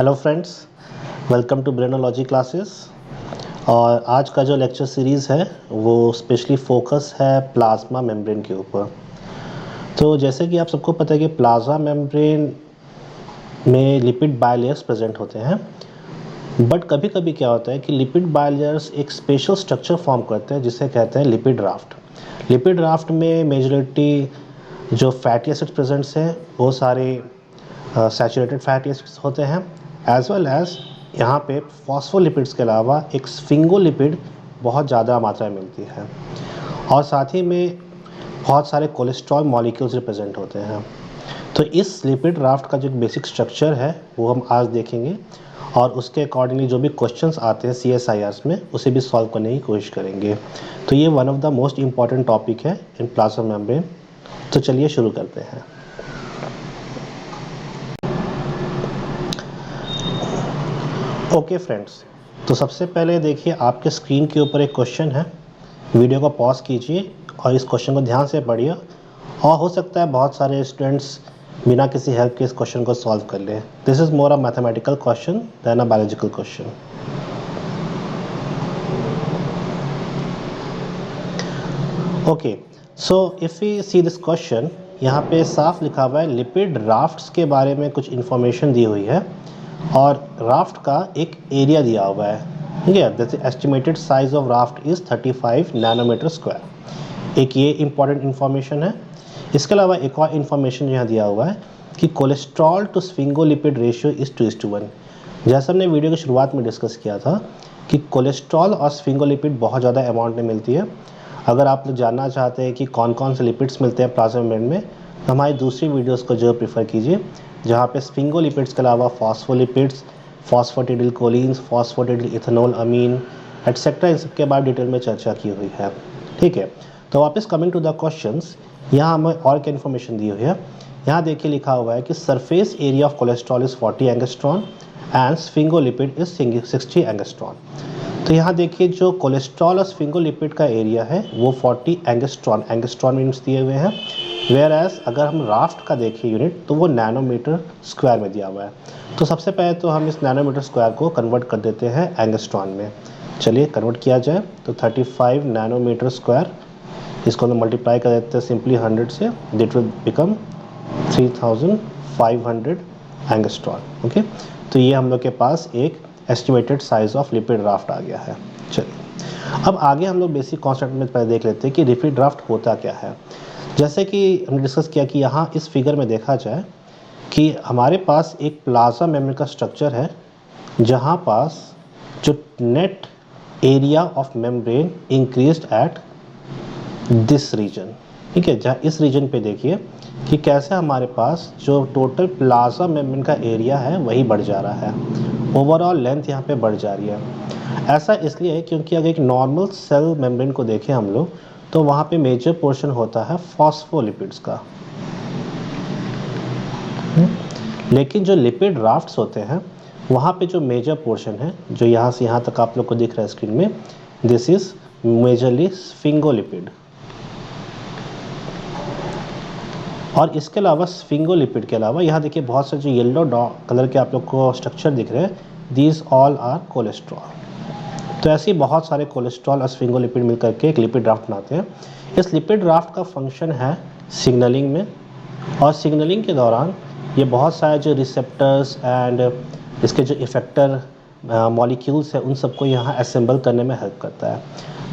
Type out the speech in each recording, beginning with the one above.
Hello friends, welcome to Brainology classes. और आज का जो लेक्चर सीरीज़ है वो स्पेशली फोकस है प्लाज्मा मेम्ब्रेन के ऊपर। तो जैसे कि आप सबको पता है कि प्लाज्मा मेम्ब्रेन में लिपिड बायलेयर्स प्रेजेंट होते हैं, बट कभी कभी क्या होता है कि लिपिड बायलेयर्स एक स्पेशल स्ट्रक्चर फॉर्म करते हैं जिसे कहते हैं लिपिड राफ्ट। लिपिड राफ्ट में मेजॉरिटी जो फैटी एसिड्स प्रेजेंट्स हैं वो सारे सैचुरेटेड फैटी एसिड्स होते हैं, एज वेल एज यहाँ पे फॉस्फोलिपिड्स के अलावा एक स्फिंगोलिपिड बहुत ज़्यादा मात्रा में मिलती है, और साथ ही में बहुत सारे कोलेस्ट्रॉल मॉलिक्यूल्स रिप्रेजेंट होते हैं। तो इस लिपिड राफ्ट का जो बेसिक स्ट्रक्चर है वो हम आज देखेंगे, और उसके अकॉर्डिंगली जो भी क्वेश्चंस आते हैं CSIRs में उसे भी सॉल्व करने की कोशिश करेंगे। तो ये one of the most important topic है इन प्लाज्मा मेम्ब्रेन। तो चलिए शुरू करते हैं। ओके फ्रेंड्स, तो सबसे पहले देखिए आपके स्क्रीन के ऊपर एक क्वेश्चन है। वीडियो को पॉज कीजिए और इस क्वेश्चन को ध्यान से पढ़िए, और हो सकता है बहुत सारे स्टूडेंट्स बिना किसी हेल्प के इस क्वेश्चन को सॉल्व कर लें। This is more a mathematical question then a biological question. Okay, so if we see this question, यहाँ पे साफ लिखा हुआ है लिपिड राफ्ट्स के बारे में कुछ इन्फॉर्मेशन दी हुई है, और राफ्ट का एक एरिया दिया हुआ है। ठीक है, जैसे estimated size of raft is 35 nanometer square. एक ये इंपॉर्टेंट इन्फॉर्मेशन है। इसके अलावा एक और इन्फॉर्मेशन यहाँ दिया हुआ है कि cholesterol to sphingolipid ratio is 2:1। जैसा हमने वीडियो की शुरुआत में डिस्कस किया था कि कोलेस्ट्रॉल और स्फिंगोलिपिड बहुत ज़्यादा अमाउंट में मिलती है। अगर आप लोग जानना चाहते हैं कि कौन कौन से लिपिड्स मिलते हैं प्लाज्मा मेम्ब्रेन में, तो हमारी दूसरी वीडियोस को जो प्रीफर कीजिए, जहाँ पे स्फिंगोलिपिड्स के अलावा फॉस्फोलिपिड्स, फॉस्फेटिडिलकोलिन्स, फॉस्फेटिडिल इथेनॉल अमीन एटसेट्रा, इन सब के बारे डिटेल में चर्चा की हुई है। ठीक है, तो वापस कमिंग टू द क्वेश्चंस, यहाँ हमें और क्या इन्फॉर्मेशन दी हुई है। यहाँ देखिए लिखा हुआ है कि surface area of cholesterol is 40 angstrom and sphingolipid is 60 angstrom. तो यहाँ देखिए जो कोलेस्ट्रॉल और स्फिंगोलिपिड का एरिया है वो 40 एंगस्ट्रॉन, एंगस्ट्रॉन यूनिट्स दिए हुए हैं, वेयर एज अगर हम राफ्ट का देखिए यूनिट तो वो नैनोमीटर स्क्वायर में दिया हुआ है। तो सबसे पहले तो हम इस नैनोमीटर स्क्वायर को कन्वर्ट कर देते हैं एंगस्ट्रॉन में। चलिए कन्वर्ट किया जाए, तो 35 नैनोमीटर स्क्वायर, इसको हम मल्टीप्लाई कर देते हैं सिंपली 100 से, that will become 3500 angstrom. Okay, तो ये हम लोग के पास एक estimated size of lipid raft आ गया है। चलिए अब आगे हम लोग बेसिक कॉन्सेप्ट में पहले देख लेते हैं कि लिपिड राफ्ट होता क्या है। जैसे कि हमने डिस्कस किया कि यहाँ इस फिगर में देखा जाए कि हमारे पास एक प्लाज्मा मेम्ब्रेन का स्ट्रक्चर है, जहाँ पास जो net area of membrane increased at this region. ठीक है, जहाँ इस रीजन पे देखिए कि कैसे हमारे पास जो टोटल प्लाज्मा मेम्ब्रेन का एरिया है वही बढ़ जा रहा है, ओवरऑल लेंथ यहाँ पे बढ़ जा रही है। ऐसा इसलिए है क्योंकि अगर एक नॉर्मल सेल मेम्ब्रेन को देखें हम लोग, तो वहाँ पे मेजर पोर्शन होता है फॉस्फोलिपिड्स का, लेकिन जो लिपिड राफ्ट्स होते हैं वहाँ पे जो मेजर पोर्शन है, जो यहाँ से यहाँ तक आप लोग को दिख रहा है स्क्रीन में, दिस इज मेजरली स्फिंगोलिपिड। और इसके अलावा स्फिंगोलिपिड के अलावा यहाँ देखिए बहुत से जो येलो कलर के आप लोग को स्ट्रक्चर दिख रहे हैं, दीज ऑल आर कोलेस्ट्रॉल। तो ऐसे ही बहुत सारे कोलेस्ट्रॉल और स्फिंगोलिपिड मिलकर के एक लिपिड राफ्ट बनाते हैं। इस लिपिड राफ्ट का फंक्शन है सिग्नलिंग में, और सिग्नलिंग के दौरान ये बहुत सारे जो रिसेप्टर्स एंड इसके जो इफेक्टर मॉलिक्यूल्स हैं उन सबको यहाँ असेंबल करने में हेल्प करता है।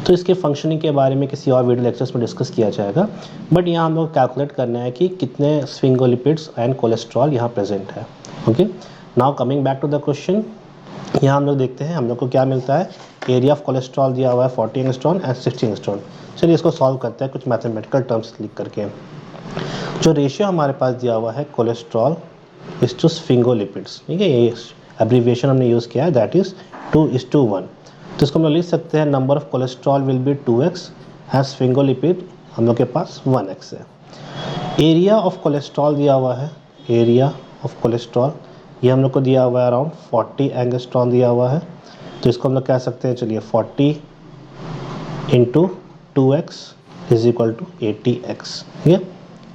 तो इसके फंक्शनिंग के बारे में किसी और वीडियो लेक्चर्स में डिस्कस किया जाएगा, बट यहाँ हम लोग कैलकुलेट करना है कि कितने स्फिंगोलिपिड्स एंड कोलेस्ट्रॉल यहाँ प्रेजेंट है। Okay, now coming back to the question, यहाँ हम लोग देखते हैं हम लोग को क्या मिलता है। एरिया ऑफ कोलेस्ट्रॉल दिया हुआ है 40 एंगस्ट्रॉन एंड 60 एंगस्ट्रॉन। चलिए इसको सॉल्व करते हैं कुछ मैथमेटिकल टर्म्स लिख करके। जो रेशियो हमारे पास दिया हुआ है कोलेस्ट्रॉल इज टू स्फिंगोलिपिड्स, ठीक है, ये एब्रीविएशन हमने यूज़ किया है, दैट इज़ 2:1। तो इसको हम लोग लिख सकते हैं number of cholesterol will be 2x and sphingolipid हम लोग के पास 1x है। एरिया ऑफ कोलेस्ट्रॉल दिया हुआ है, एरिया ऑफ कोलेस्ट्रॉल ये हम लोग को दिया हुआ है अराउंड 40 एंगस्ट्रॉन दिया हुआ है। तो इसको हम लोग कह सकते हैं, चलिए 40 into 2x is equal to 80x। ठीक है,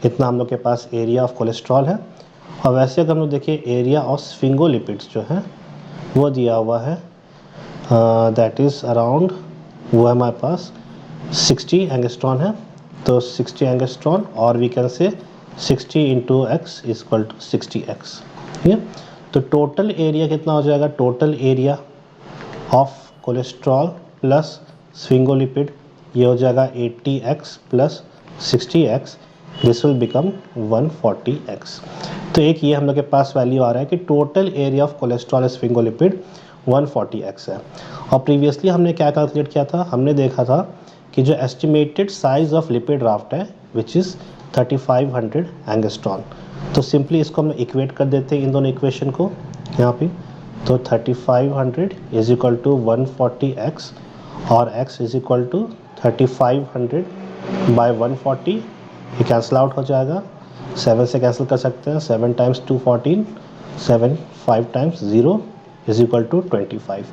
इतना हम लोग के पास एरिया ऑफ कोलेस्ट्रॉल है। और वैसे अगर हम लोग देखिए एरिया ऑफ स्फिंगोलिपिड्स जो है वो दिया हुआ है, दैट इज़ अराउंड, वो है हमारे पास 60 एंगस्ट्रॉन है, तो 60 एंगस्ट्रॉन, और we can say 60 into X is equal to 60x, ठीक है। तो टोटल एरिया कितना हो जाएगा, total area of cholesterol plus sphingolipid, ये हो जाएगा 80x plus 60x, this will become 140x। तो एक ये हम लोग के पास वैल्यू आ रहा है कि total area of cholesterol sphingolipid 140x है। और प्रीवियसली हमने क्या कैलकुलेट किया था, हमने देखा था कि जो estimated size of lipid raft है विच इज़ 3500 एंगस्ट्रॉन। तो सिंपली इसको हम इक्वेट कर देते हैं इन दोनों इक्वेशन को यहाँ पे, तो 3500 इज इक्वल टू 140x और x is equal to 3500 by 140, ये कैंसिल आउट हो जाएगा, 7 से कैंसिल कर सकते हैं, 7 times 2 14, 7 5 times 0 is equal to 25।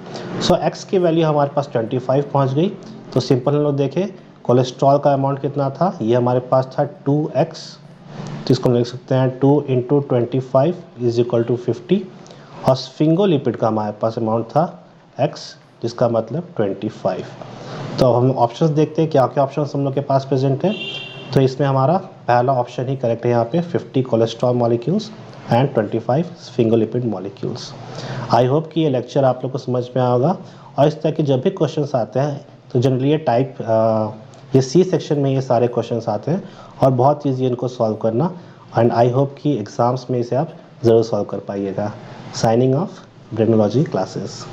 So x की वैल्यू हमारे पास 25 पहुंच गई। तो सिंपल हम लोग देखें कोलेस्ट्रॉल का अमाउंट कितना था, ये हमारे पास था 2x, तो इसको लिख सकते हैं 2 इंटू 25 इज इक्वल टू 50, और स्फिंगोलिपिड का हमारे पास अमाउंट था x, जिसका मतलब 25। तो अब हम ऑप्शंस देखते हैं क्या क्या ऑप्शंस हम लोग के पास प्रेजेंट है। तो इसमें हमारा पहला ऑप्शन ही करेक्ट है यहाँ पे, 50 cholesterol molecules and 25 sphingolipid molecules. I hope कि ये लेक्चर आप लोग को समझ में आया होगा। और इस तरह के जब भी क्वेश्चंस आते हैं तो जनरली ये सी सेक्शन में ये सारे क्वेश्चंस आते हैं और बहुत ईजी इनको सॉल्व करना, एंड आई होप कि एग्जाम्स में इसे आप ज़रूर सॉल्व कर पाइएगा। Signing off Brainology classes.